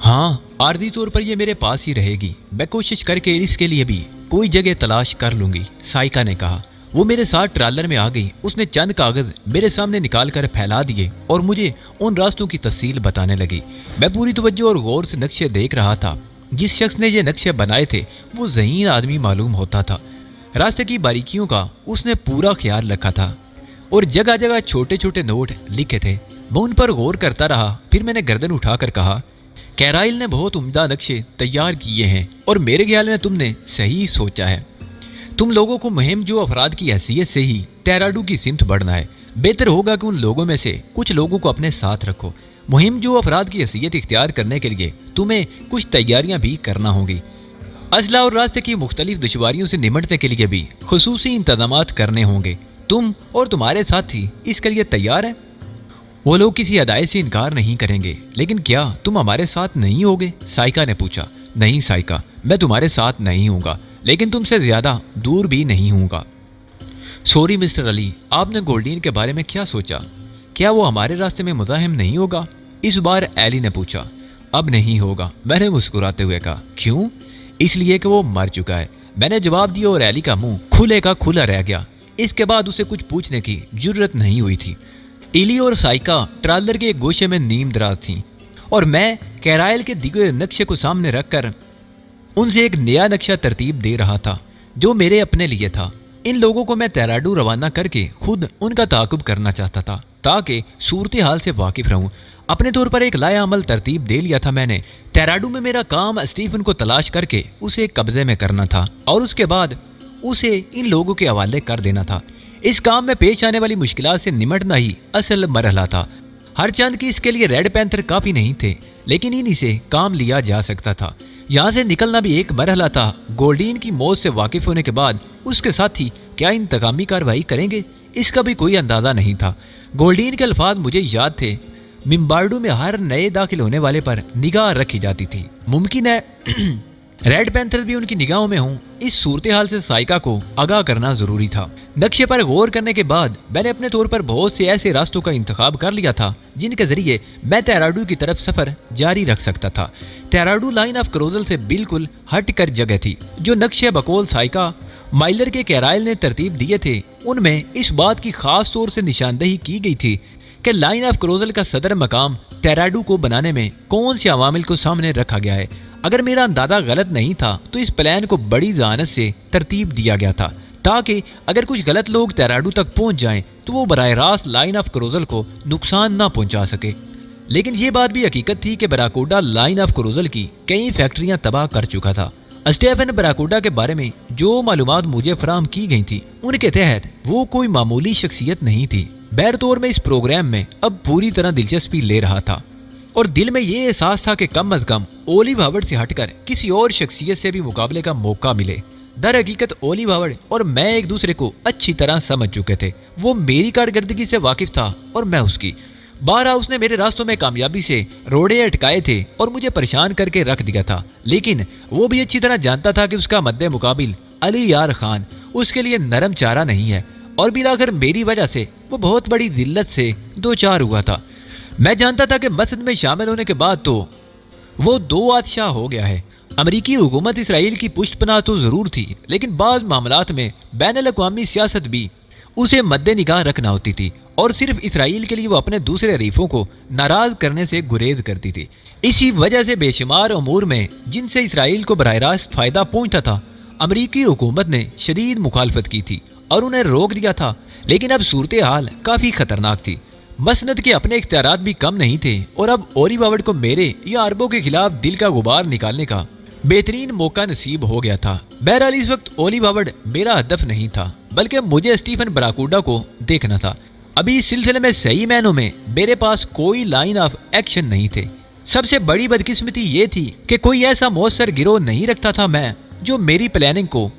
हाँ, आर्जी तौर पर ये मेरे पास ही रहेगी। मैं कोशिश करके इसके लिए भी कोई जगह तलाश कर लूंगी, साइका ने कहा। वो मेरे साथ ट्रालर में आ गई। उसने चंद कागज मेरे सामने निकाल कर फैला दिए और मुझे उन रास्तों की तफसील बताने लगी। मैं पूरी तवज्जो और गौर से नक्शे देख रहा था। जिस शख्स ने ये नक्शे बनाए थे वो ज़हीन आदमी मालूम होता था। रास्ते की बारीकियों का उसने पूरा ख्याल रखा था और जगह जगह छोटे छोटे नोट लिखे थे। मैं उन पर गौर करता रहा। फिर मैंने गर्दन उठाकर कहा, कैराइल ने बहुत उम्दा नक्शे तैयार किए हैं और मेरे ख्याल में तुमने सही सोचा है। तुम लोगों को मुहिम जो अफराद की हैसियत से ही तेराडू की सिमत बढ़ना है। बेहतर होगा कि उन लोगों में से कुछ लोगों को अपने साथ रखो। मुहिम जो अफराद की हैसियत इख्तियार करने के लिए तुम्हें कुछ तैयारियां भी करना होगी। असला और रास्ते की मुख्तलिफ दुश्वारियों से निमटने के लिए भी खुसूसी इंतजामात करने होंगे। तुम और तुम्हारे साथी इसके लिए तैयार हैं? वो लोग किसी हदायत से इनकार नहीं करेंगे, लेकिन क्या तुम हमारे साथ नहीं होगे? साइका ने पूछा। नहीं साइका, मैं तुम्हारे साथ नहीं हूँगा, लेकिन तुमसे ज्यादा दूर भी नहीं हूँगा। सॉरी मिस्टर अली, आपने गोल्डीन के बारे में क्या सोचा? क्या वो हमारे रास्ते में मुज़ाहिम नहीं होगा? इस बार एली ने पूछा। अब नहीं होगा, मैंने मुस्कुराते हुए कहा। क्यों? इसलिए कि वो मर चुका है, मैंने जवाब दिया और एली का मुंह खुले का खुला रह गया। इसके बाद उसे कुछ पूछने की जरूरत नहीं हुई थी। इली और साइका ट्रालर के एक गोशे में नीम दराज थी और मैं कैराइल के दिए हुए नक्शे को सामने रखकर उनसे एक नया नक्शा तरतीब दे रहा था जो मेरे अपने लिए था। इन लोगों को मैं तेराडू रवाना करके खुद उनका ताकुब करना चाहता था ताकि सूरत हाल से वाकिफ रहूं। अपने तौर पर एक लाया अमल तरतीब दे लिया था मैंने। तेराडू में मेरा काम स्टीफन को तलाश करके उसे कब्जे में करना था और उसके बाद उसे इन लोगों के हवाले कर देना था। इस काम में पेश आने वाली मुश्किलात से निमटना ही असल मरहला था। हर चंद की इसके लिए रेड पैंथर काफी नहीं थे, लेकिन इन्हीं से काम लिया जा सकता था। यहाँ से निकलना भी एक मरहला था। गोल्डीन की मौत से वाकिफ होने के बाद उसके साथी क्या इंतकामी कार्रवाई करेंगे, इसका भी कोई अंदाजा नहीं था। गोल्डीन के अल्फाज मुझे याद थे। मिम्बार्डू में हर नए दाखिल होने वाले पर निगाह रखी जाती थी। मुमकिन है रेड पैंथर भी उनकी निगाहों में हूँ। इस सूरत हाल से साइका को आगाह करना जरूरी था। नक्शे पर गौर करने के बाद मैंने अपने तौर पर बहुत से ऐसे रास्तों का इंतखाब कर लिया था जिनके जरिए मैं तेराडू की तरफ सफर जारी रख सकता था। तेराडू लाइन ऑफ क्रोजल से बिल्कुल हट कर जगह थी। जो नक्शे बकौल साइका माइलर के कैराइल ने तरतीब दिए थे उनमें इस बात की खास तौर से निशानदेही की गई थी कि लाइन ऑफ क्रोजल का सदर मकाम तेराडू को बनाने में कौन से अवामिल को सामने रखा गया है। अगर मेरा अंदाजा गलत नहीं था तो इस प्लान को बड़ी जहानत से तरतीब दिया गया था ताकि अगर कुछ गलत लोग तेराडू तक पहुंच जाएं तो वो बराह रास्त लाइन ऑफ क्रोजल को नुकसान ना पहुंचा सके। लेकिन ये बात भी हकीकत थी कि बराकोडा लाइन ऑफ क्रोजल की कई फैक्ट्रियां तबाह कर चुका था। स्टेफन बराकोडा के बारे में जो मालूमात मुझे फराहम की गई थी उनके तहत वो कोई मामूली शख्सियत नहीं थी। बहरतौर में इस प्रोग्राम में अब पूरी तरह दिलचस्पी ले रहा था और दिल में ये एहसास था कि कम अज कम ओलिव हावर्ड से हटकर किसी और शख्सियत से भी मुकाबले का मौका मिले। दर हकीकत ओलिव हावर्ड और मैं एक दूसरे को अच्छी तरह समझ चुके थे। वो मेरी कारकर्दगी से वाकिफ था और मैं उसकी। बारहा उसने मेरे रास्तों में कामयाबी से रोड़े अटकाए थे और मुझे परेशान करके रख दिया था, लेकिन वो भी अच्छी तरह जानता था कि उसका मद्दे मुकाबिल अली यार खान उसके लिए नरम चारा नहीं है और बिलाखिर मेरी वजह से वो बहुत बड़ी जिल्लत से दो चार हुआ था। मैं जानता था कि मसद में शामिल होने के बाद तो वो दो बादशाह हो गया है। अमरीकी हुकूमत इसराइल की पुष्टपनाह तो जरूर थी, लेकिन बाज़ मामलात में बैनुल-अक़वामी सियासत भी उसे मद्दे निगाह रखना होती थी और सिर्फ इसराइल के लिए वो अपने दूसरे हरीफों को नाराज करने से गुरेज करती थी। इसी वजह से बेशुमार अमूर में जिनसे इसराइल को बराह रास्त फायदा पहुंचता था अमरीकी हुकूमत ने शदीद मुखालफत की थी और उन्हें रोक दिया था। लेकिन अब सूरत हाल काफी खतरनाक थी। मसनद के अपने इख्तियारात भी कम नहीं थे और अब ओलिव हावर्ड को मेरे या अरबों के खिलाफ दिल का गुबार निकालने का बेहतरीन मौका नसीब हो गया था। बहरहाल इस वक्त ओलिव हावर्ड मेरा हदफ नहीं था, बल्कि मुझे स्टीफन बराकोडा को देखना था। अभी इस सिलसिले में सही मायनों में मेरे पास कोई लाइन ऑफ एक्शन नहीं थे। सबसे बड़ी बदकिस्मती ये थी कि कोई ऐसा मौसर गिरोह नहीं रखता था मैं जो मेरी प्लानिंग को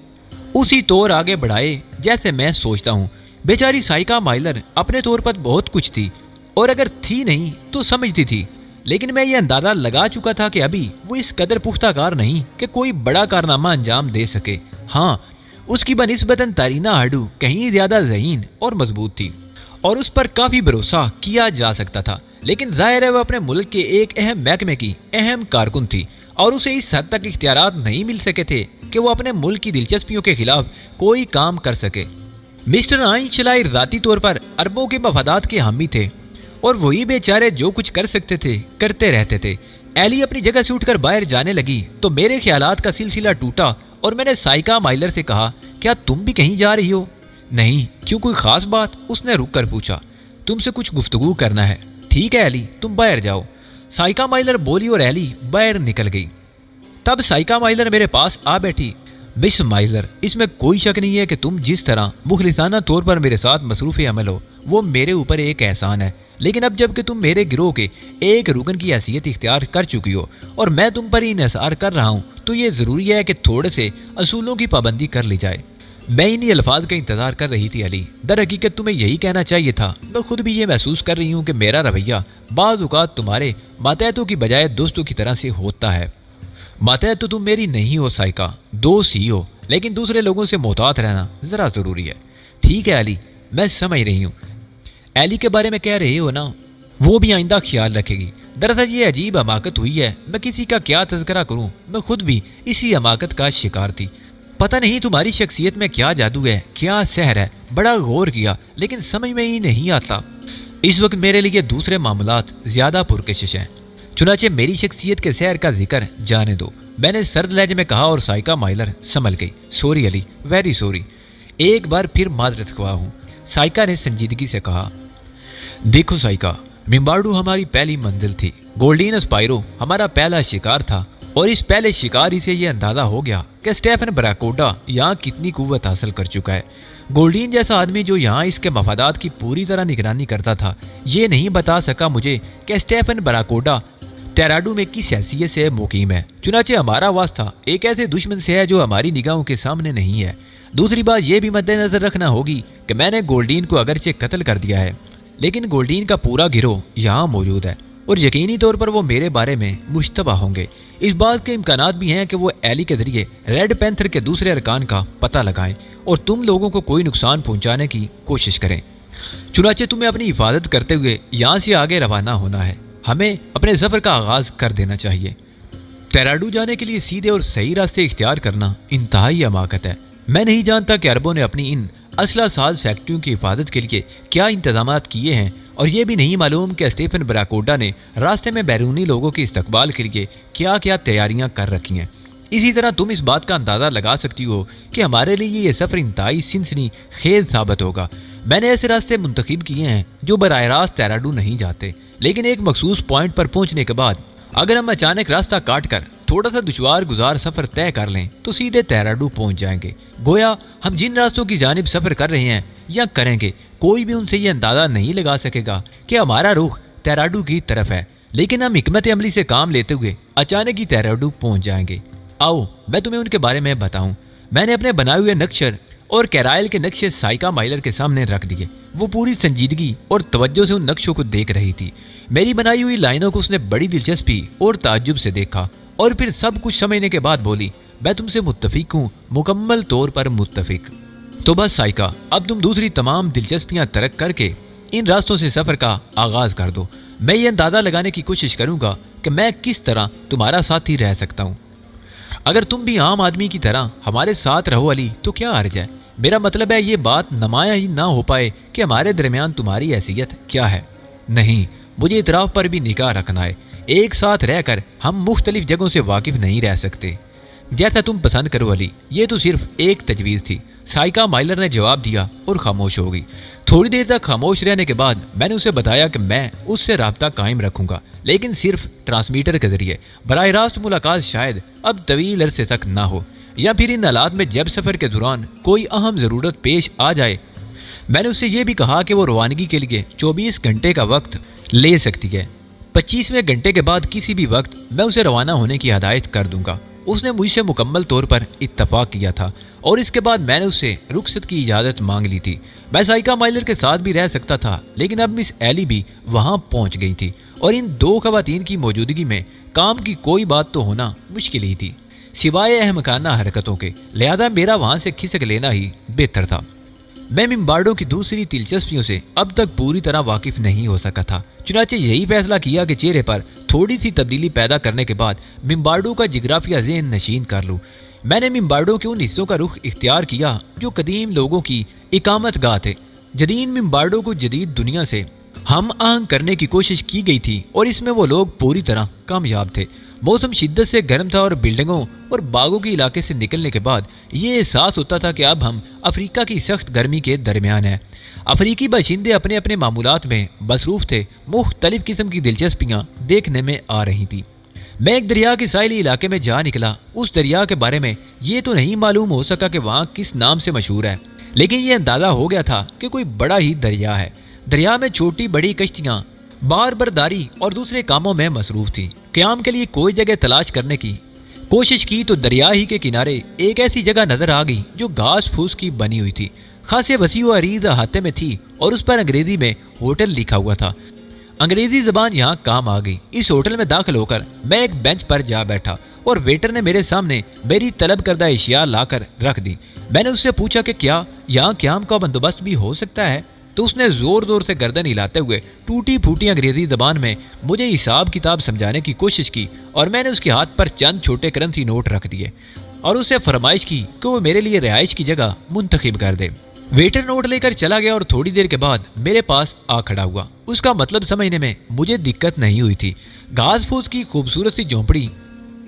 उसी तौर आगे बढ़ाए जैसे मैं सोचता हूँ। बेचारी साइका माइलर अपने तौर पर बहुत कुछ थी और अगर थी नहीं तो समझती थी, लेकिन मैं ये अंदाजा लगा चुका था कि अभी वो इस कदर पुख्ताकार नहीं कि कोई बड़ा कारनामा अंजाम दे सके। हाँ, उसकी बनिस्बतन तारीना हड्डू कहीं ज्यादा ज़हीन और मजबूत थी और उस पर काफी भरोसा किया जा सकता था। लेकिन जाहिर है वह अपने मुल्क के एक अहम महकमे की अहम कारकुन थी और उसे इस हद तक इख्तियारात नहीं मिल सके थे कि वो अपने मुल्क की दिलचस्पियों के खिलाफ कोई काम कर सके। मिस्टर आइंशलायर ज़ाती तौर पर अरबों के मफादात के हामी थे और वही बेचारे जो कुछ कर सकते थे करते रहते थे। एली अपनी जगह से उठकर बाहर जाने लगी तो मेरे ख्यालात का सिलसिला टूटा और मैंने साइका माइलर से कहा, क्या तुम भी कहीं जा रही हो? नहीं। क्यों, कोई खास बात? उसने रुक कर पूछा। तुमसे कुछ गुफ्तगू करना है। ठीक है एली, तुम बाहर जाओ, साइका माइलर बोली और एली बाहर निकल गई। तब साइका माइलर मेरे पास आ बैठी। मिस माइलर, इसमें कोई शक नहीं है कि तुम जिस तरह मुखलिसाना तौर पर मेरे साथ मसरूफ़ अमल हो वो मेरे ऊपर एक एहसान है, लेकिन अब जबकि तुम मेरे गिरोह के एक रुकन की हैसियत इख्तियार कर चुकी हो और मैं तुम पर इन्हिसार कर रहा हूँ तो ये ज़रूरी है कि थोड़े से असूलों की पाबंदी कर ली जाए। मैं इन्हीं अल्फाज का इंतजार कर रही थी अली। दर हकीकत तुम्हें यही कहना चाहिए था। मैं खुद भी ये महसूस कर रही हूँ कि मेरा रवैया बाज़ औक़ात तुम्हारे मातहतों की बजाय दोस्तों की तरह से होता है। मातहत तो तुम मेरी नहीं हो साइका, दोस्त ही हो, लेकिन दूसरे लोगों से मोहतात रहना ज़रा ज़रूरी है। ठीक है अली, मैं समझ रही हूँ। एली के बारे में कह रहे हो ना, वो भी आइंदा ख्याल रखेगी। दरअसल ये अजीब हमाकत हुई है, मैं किसी का क्या तज़किरा करूँ, मैं खुद भी इसी हमाकत का शिकार थी। पता नहीं तुम्हारी शख्सियत में क्या जादू है, क्या सहर है। बड़ा गौर किया लेकिन समझ में ही नहीं आता। इस वक्त मेरे लिए दूसरे मामलात ज़्यादा पुरकशिश हैं। चुनाचे मेरी शख्सियत के सहर का जिक्र जाने दो, मैंने सर्द लहजे में कहा और साइका माइलर संभल गई। सॉरी अली, वेरी सॉरी, एक बार फिर माजरत ख्वाह हूँ, साइका ने संजीदगी से कहा। देखो साइका, मिम्बार्डू हमारी पहली मंजिल थी, गोल्डीन स्पाइरो हमारा पहला शिकार था और इस पहले शिकारी से यह अंदाजा हो गया कि स्टेफन ब्राकोडा यहाँ कितनी कुव्वत हासिल कर चुका है। गोल्डीन जैसा आदमी जो यहाँ इसके मफादात की पूरी तरह निगरानी करता था, ये नहीं बता सका मुझे कि स्टेफन ब्राकोडा टेराडू में किस हैसियत से मुकीम है। चुनाचे हमारा वास्ता एक ऐसे दुश्मन से है जो हमारी निगाहों के सामने नहीं है। दूसरी बात यह भी मद्देनजर रखना होगी कि मैंने गोल्डीन को अगरचे कत्ल कर दिया है, लेकिन गोल्डीन का पूरा गिरोह यहाँ मौजूद है और यकीनी तौर पर वो मेरे बारे में मुश्तबा होंगे। इस बात के इम्कानात भी हैं कि वो एली के जरिए रेड पैंथर के दूसरे अरकान का पता लगाएं और तुम लोगों को कोई नुकसान पहुंचाने की कोशिश करें। चुनाचे तुम्हें अपनी हिफाजत करते हुए यहाँ से आगे रवाना होना है। हमें अपने सफर का आगाज कर देना चाहिए। टेराडू जाने के लिए सीधे और सही रास्ते इख्तियार करना इंतहाई हमाकत है। मैं नहीं जानता कि अरबों ने अपनी इन असला साज फैक्ट्रियों की हिफाजत के लिए क्या इंतजामात किए हैं और ये भी नहीं मालूम कि स्टेफन ब्राकोडा ने रास्ते में बैरूनी लोगों के इस्तकबाल के लिए क्या क्या तैयारियां कर रखी हैं। इसी तरह तुम इस बात का अंदाज़ा लगा सकती हो कि हमारे लिए ये सफ़र इंतहाई सिनसनी खेज साबित होगा। मैंने ऐसे रास्ते मुंतखब किए हैं जो बराह रास्त टेराडू नहीं जाते, लेकिन एक मखसूस पॉइंट पर पहुंचने के बाद अगर हम अचानक रास्ता काट कर थोड़ा सा दुश्वार गुजार सफर तय कर लें तो सीधे टेराडू पहुंच जाएंगे। गोया हम जिन रास्तों की जानिब सफर कर रहे हैं या करेंगे, कोई भी उनसे ये अंदाजा नहीं लगा सकेगा कि हमारा रुख टेराडू की तरफ है, लेकिन हम हिकमत अमली से काम लेते हुए अचानक ही टेराडू पहुंच जाएंगे। आओ मैं तुम्हें उनके बारे में बताऊं। मैंने अपने बनाए हुए नक्शे और कैराइल के नक्शे साइका माइलर के सामने रख दिए। वो पूरी संजीदगी और तवज्जो से उन नक्शों को देख रही थी। मेरी बनाई हुई लाइनों को उसने बड़ी दिलचस्पी और ताज्जुब से देखा और फिर सब कुछ समझने के बाद बोली, मैं तुमसे मुत्तफिक हूँ, मुकम्मल तौर पर मुत्तफिक। तो बस साइका, अब तुम दूसरी तमाम दिलचस्पियाँ तर्क करके इन रास्तों से सफ़र का आगाज़ कर दो। मैं ये अंदाज़ा लगाने की कोशिश करूँगा कि मैं किस तरह तुम्हारा साथी रह सकता हूँ। अगर तुम भी आम आदमी की तरह हमारे साथ रहो अली तो क्या हर्ज है। मेरा मतलब है ये बात नुमाया ही ना हो पाए कि हमारे दरमियान तुम्हारी हैसियत क्या है। नहीं, मुझे इतराफ़ पर भी निगाह रखना है। एक साथ रहकर हम मुख्तलिफ जगहों से वाकिफ नहीं रह सकते। जैसा तुम पसंद करो अली, ये तो सिर्फ एक तजवीज़ थी। साइका माइलर ने जवाब दिया और खामोश हो गई। थोड़ी देर तक खामोश रहने के बाद मैंने उसे बताया कि मैं उससे राब्ता कायम रखूंगा, लेकिन सिर्फ ट्रांसमीटर के जरिए। बराह रास्त मुलाकात शायद अब तवील अरसे तक ना हो, या फिर इन हालात में जब सफ़र के दौरान कोई अहम ज़रूरत पेश आ जाए। मैंने उससे यह भी कहा कि वो रवानगी के लिए 24 घंटे का वक्त ले सकती है। 25वें घंटे के बाद किसी भी वक्त मैं उसे रवाना होने की हदायत कर दूंगा। उसने मुझसे मुकम्मल तौर पर इत्तफाक किया था और इसके बाद मैंने उससे रुखसत की इजाज़त मांग ली थी। मैं साइका माइलर के साथ भी रह सकता था, लेकिन अब मिस एली भी वहाँ पहुँच गई थी और इन दो खवातीन की मौजूदगी में काम की कोई बात तो होना मुश्किल ही थी, सिवाय अहमकाना हरकतों के। लिहाजा मेरा वहाँ से खिसक लेना ही बेहतर था। मैं मिम्बार्डो की दूसरी दिलचस्पियों से अब तक पूरी तरह वाकिफ नहीं हो सका था। चुनाचे यही फैसला किया कि चेहरे पर थोड़ी सी तब्दीली पैदा करने के बाद मिम्बार्डो का जिग्राफिया ज़हन नशीन कर लूँ। मैंने मिम्बार्डो के उन हिस्सों का रुख इख्तियार किया जो कदीम लोगों की इकामत गाह थे। जदीद मिम्बार्डो को जदीद दुनिया से हम आहंग करने की कोशिश की गई थी और इसमें वो लोग पूरी तरह कामयाब थे। मौसम शिद्दत से गर्म था और बिल्डिंगों और बागों के इलाके से निकलने के बाद ये एहसास होता था कि अब हम अफ्रीका की सख्त गर्मी के दरमियान हैं। अफ्रीकी बाशिंदे अपने अपने मामूलात में मसरूफ़ थे। मुख्तलिफ किस्म की दिलचस्पियाँ देखने में आ रही थी। मैं एक दरिया के साहिली इलाके में जा निकला। उस दरिया के बारे में ये तो नहीं मालूम हो सका कि वहाँ किस नाम से मशहूर है, लेकिन ये अंदाज़ा हो गया था कि कोई बड़ा ही दरिया है। दरिया में छोटी बड़ी कश्तियाँ बार बरदारी और दूसरे कामों में मसरूफ़ थी। क़याम के लिए कोई जगह तलाश करने की कोशिश की तो दरिया ही के किनारे एक ऐसी जगह नज़र आ गई जो घास फूस की बनी हुई थी, खासे वसी व अरीज़ अहाते में थी और उस पर अंग्रेज़ी में होटल लिखा हुआ था। अंग्रेज़ी ज़बान यहाँ काम आ गई। इस होटल में दाखिल होकर मैं एक बेंच पर जा बैठा और वेटर ने मेरे सामने मेरी तलब करदा अशिया लाकर रख दी। मैंने उससे पूछा कि क्या यहाँ क़याम का बंदोबस्त भी हो सकता है, तो उसने ज़ोर ज़ोर से गर्दन हिलाते हुए टूटी फूटी अंग्रेज़ी ज़बान में मुझे हिसाब किताब समझाने की कोशिश की और मैंने उसके हाथ पर चंद छोटे करेंसी नोट रख दिए और उससे फरमाइश की कि वो मेरे लिए रिहाइश की जगह मुंतखब कर दे। वेटर नोट लेकर चला गया और थोड़ी देर के बाद मेरे पास आ खड़ा हुआ। उसका मतलब समझने में मुझे दिक्कत नहीं हुई थी। घास फूस की खूबसूरत सी झोंपड़ी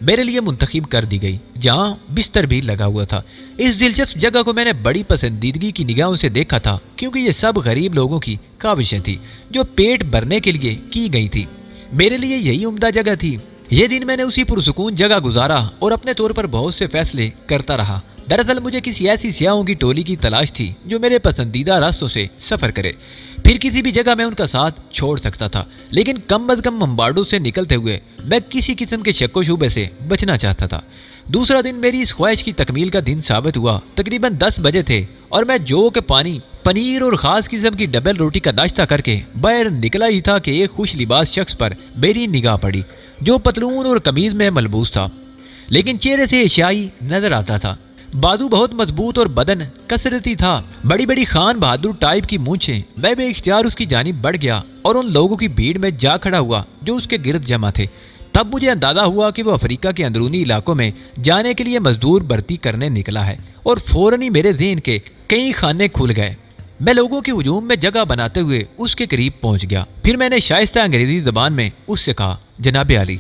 मेरे लिए मुंतखब कर दी गई, जहाँ बिस्तर भी लगा हुआ था। इस दिलचस्प जगह को मैंने बड़ी पसंदीदगी की निगाहों से देखा था, क्योंकि ये सब गरीब लोगों की काविशें थी जो पेट भरने के लिए की गई थी। मेरे लिए यही उम्दा जगह थी। ये दिन मैंने उसी पुरसुकून जगह गुजारा और अपने तौर पर बहुत से फैसले करता रहा। दरअसल मुझे किसी ऐसी सियाहों की टोली की तलाश थी जो मेरे पसंदीदा रास्तों से सफ़र करे। फिर किसी भी जगह मैं उनका साथ छोड़ सकता था, लेकिन कम अज़ कम मम्बार्डो से निकलते हुए मैं किसी किस्म के शक्को शुबे से बचना चाहता था। दूसरा दिन मेरी इस ख्वाहिश की तकमील का दिन साबित हुआ। तकरीबन 10 बजे थे और मैं जो के पानी, पनीर और ख़ास किस्म की डबल रोटी का नाश्ता करके बाहर निकला ही था कि एक खुश लिबास शख्स पर मेरी निगाह पड़ी जो पतलून और कमीज में मलबूस था, लेकिन चेहरे से एशियाई नजर आता था। बाजू बहुत मजबूत और बदन कसरती था। बड़ी बड़ी खान बहादुर टाइप की मूंछें। मैं बेइख्तियार उसकी जानिब बढ़ गया और उन लोगों की भीड़ में जा खड़ा हुआ जो उसके गिर्द जमा थे। तब मुझे अंदाजा हुआ कि वो अफ्रीका के अंदरूनी इलाकों में जाने के लिए मजदूर भर्ती करने निकला है और फौरन ही मेरे ज़हन के कई खाने खुल गए। मैं लोगों के हुजूम में जगह बनाते हुए उसके करीब पहुंच गया। फिर मैंने शाइस्ता अंग्रेजी ज़बान में उससे कहा, जनाब अली,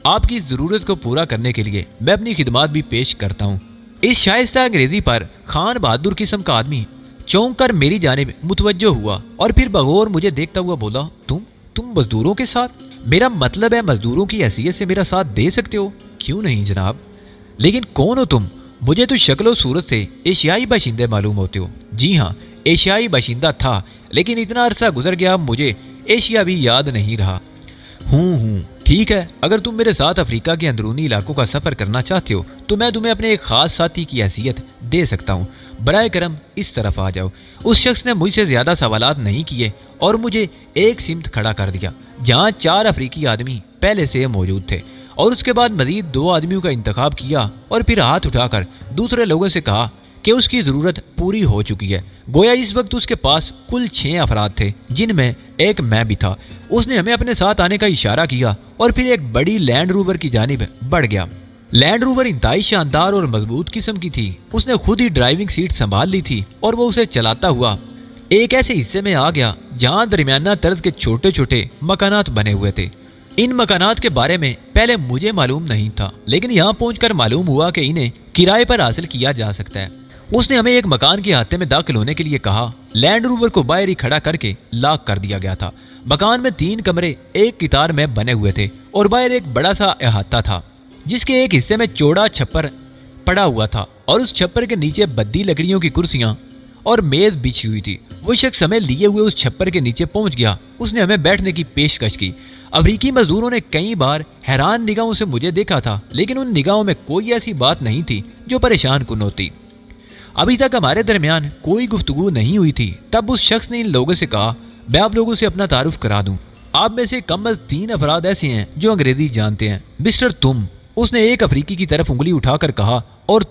आपकी इस ज़रूरत को पूरा करने के लिए मैं अपनी खिदमात भी पेश करता हूँ। इस शाइस्ता अंग्रेजी पर खान बहादुर किस्म का आदमी चौंक कर मेरी जानिब मुतवज्जो हुआ और फिर बगौर मुझे देखता हुआ बोला, तुम मजदूरों के साथ? मेरा मतलब है मजदूरों की हैसियत से मेरा साथ दे सकते हो? क्यों नहीं जनाब, लेकिन कौन हो तुम? मुझे तो शक्लो सूरत से एशियाई बाशिंदे मालूम होते हो। जी हाँ, एशियाई बाशिंदा था, लेकिन इतना अरसा गुजर गया मुझे एशिया भी याद नहीं रहा। हूँ ठीक है, अगर तुम मेरे साथ अफ्रीका के अंदरूनी इलाकों का सफ़र करना चाहते हो तो मैं तुम्हें अपने एक ख़ास साथी की हैसियत दे सकता हूँ। बराए करम इस तरफ आ जाओ। उस शख्स ने मुझसे ज़्यादा सवालात नहीं किए और मुझे एक सिमत खड़ा कर दिया जहाँ 4 अफ्रीकी आदमी पहले से मौजूद थे और उसके बाद मज़ीद 2 आदमियों का इंतखाब किया और फिर हाथ उठाकर दूसरे लोगों से कहा कि उसकी ज़रूरत पूरी हो चुकी है। गोया इस वक्त उसके पास कुल 6 अफराद थे, जिनमें एक मैं भी था। उसने हमें अपने साथ आने का इशारा किया और फिर एक बड़ी लैंड रोवर की जानिब बढ़ गया। लैंड रोवर इंतहाई शानदार और मजबूत किस्म की थी। उसने खुद ही ड्राइविंग सीट संभाल ली थी और वो उसे चलाता हुआ एक ऐसे हिस्से में आ गया जहाँ दरमियाना तर्ज के छोटे छोटे मकानात बने हुए थे। इन मकानात के बारे में पहले मुझे मालूम नहीं था, लेकिन यहाँ पहुंचकर मालूम हुआ कि इन्हें किराए पर हासिल किया जा सकता है। उसने हमें एक मकान के अहाते में दाखिल होने के लिए कहा। लैंड रोवर को बाहर ही खड़ा करके लॉक कर दिया गया था। मकान में 3 कमरे एक कितार में बने हुए थे और बाहर एक बड़ा सा अहाता था जिसके एक हिस्से में चौड़ा छप्पर पड़ा हुआ था और उस छप्पर के नीचे बद्दी लकड़ियों की कुर्सियां और मेज बिछी हुई थी। वो शख्स हमें लिए हुए उस छप्पर के नीचे पहुंच गया। उसने हमें बैठने की पेशकश की। अफ्रीकी मजदूरों ने कई बार हैरान निगाहों से मुझे देखा था, लेकिन उन निगाहों में कोई ऐसी बात नहीं थी जो परेशान कुन होती। अभी तक हमारे दरमियान कोई गुफ्तगू नहीं हुई थी। तब उस शख्स ने इन लोगों से कहा, मैं आप लोगों से अपना तारुफ करा दूं। आप में से कम अज 3 अफराद ऐसे हैं जो अंग्रेजी जानते हैं। मिस्टर तुम, उसने एक अफ्रीकी की तरफ उंगली उठाकर कहा, और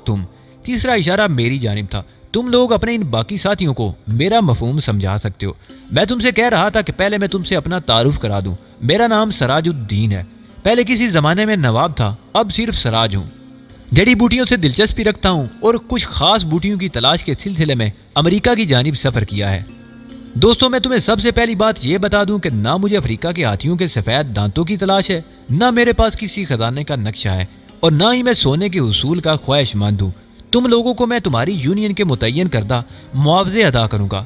तुम। तीसरा इशारा मेरी जानिब था। तुम लोग अपने इन बाकी साथियों को मेरा मफहूम समझा सकते हो। मैं तुमसे कह रहा था कि पहले मैं तुमसे अपना तारुफ करा दूं। मेरा नाम सराजुद्दीन है। पहले किसी जमाने में नवाब था, अब सिर्फ सराज हूँ। जड़ी बूटियों से दिलचस्पी रखता हूँ और कुछ खास बूटियों की तलाश के सिलसिले में अमेरिका की जानिब सफर किया है। दोस्तों, मैं तुम्हें सबसे पहली बात यह बता दूं कि ना मुझे अफ्रीका के हाथियों के सफेद दांतों की तलाश है, ना मेरे पास किसी खजाने का नक्शा है, और ना ही मैं सोने के उसूल का ख्वाहिशमंद हूँ। तुम लोगों को मैं तुम्हारी यूनियन के मुतय्यन करदा मुआवजे अदा करूंगा